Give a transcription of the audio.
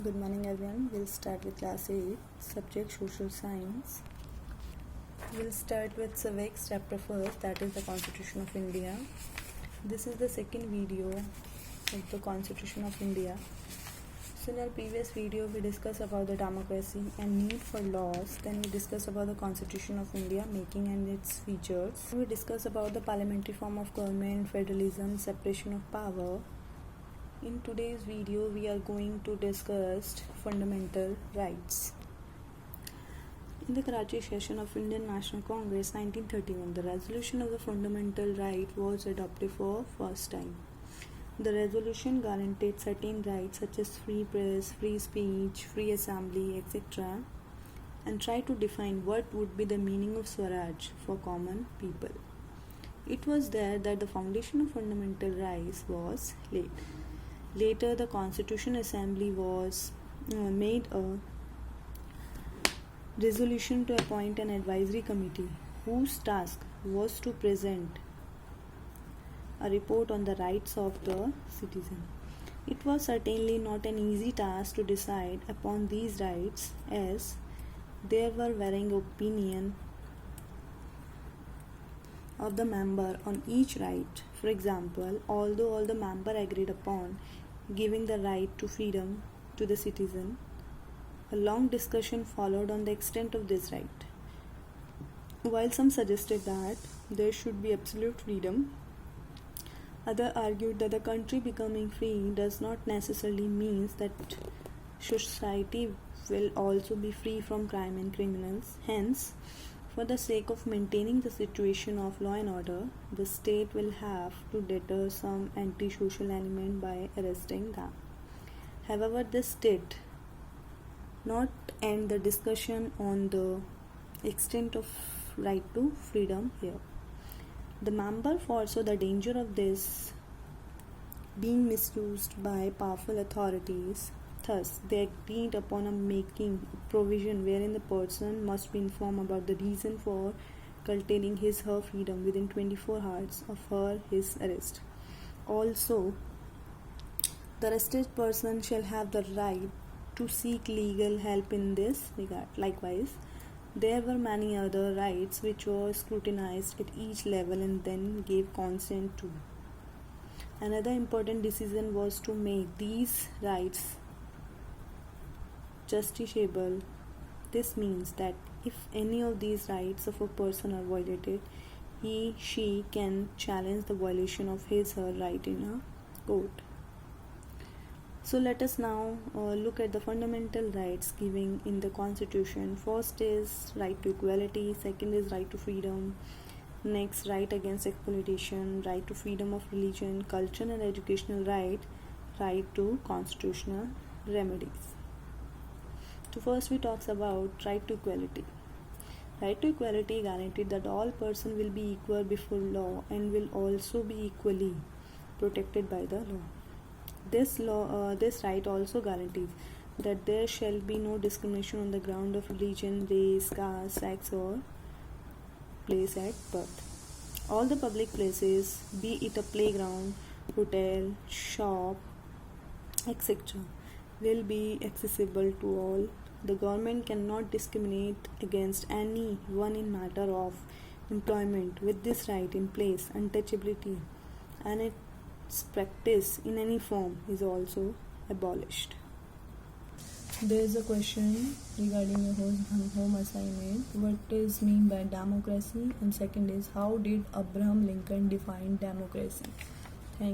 Good morning everyone. We'll start with class 8, subject social science. We'll start with civics chapter first, that is the Constitution of India. This is the second video of the Constitution of India. So in our previous video we discussed about the democracy and need for laws. Then we discussed about the Constitution of India, making and its features. We discussed about the parliamentary form of government, federalism, separation of power. In today's video, we are going to discuss fundamental rights. In the Karachi session of Indian National Congress 1931, the resolution of the fundamental right was adopted for first time. The resolution guaranteed certain rights such as free press, free speech, free assembly, etc., and tried to define what would be the meaning of Swaraj for common people. It was there that the foundation of fundamental rights was laid. Later, the Constitution Assembly was made a resolution to appoint an advisory committee whose task was to present a report on the rights of the citizen. It was certainly not an easy task to decide upon these rights, as there were varying opinions of the member on each right. For example, although all the members agreed upon giving the right to freedom to the citizen, a long discussion followed on the extent of this right. While some suggested that there should be absolute freedom, others argued that the country becoming free does not necessarily mean that society will also be free from crime and criminals. Hence, for the sake of maintaining the situation of law and order, the state will have to deter some anti-social element by arresting them. However, this did not end the discussion on the extent of right to freedom here. The member foresaw the danger of this being misused by powerful authorities. Thus, they agreed upon making provision wherein the person must be informed about the reason for curtailing his/her freedom within 24 hours of his arrest. Also, the arrested person shall have the right to seek legal help in this regard. Likewise, there were many other rights which were scrutinized at each level and then gave consent to. Another important decision was to make these rights justiciable. This means that if any of these rights of a person are violated, she can challenge the violation of his/her right in a court. So let us now look at the fundamental rights given in the Constitution. First is right to equality, second is right to freedom, next right against exploitation, right to freedom of religion, culture and educational right to constitutional remedies. So first we talks about right to equality. Right to equality guaranteed that all persons will be equal before law and will also be equally protected by the law. This right also guarantees that there shall be no discrimination on the ground of religion, race, caste, sex or place at birth. All the public places, be it a playground, hotel, shop, etc., will be accessible to all. The government cannot discriminate against anyone in matter of employment. With this right in place, untouchability and its practice in any form is also abolished. There is a question regarding your home assignment. What is mean by democracy? And second is, how did Abraham Lincoln define democracy?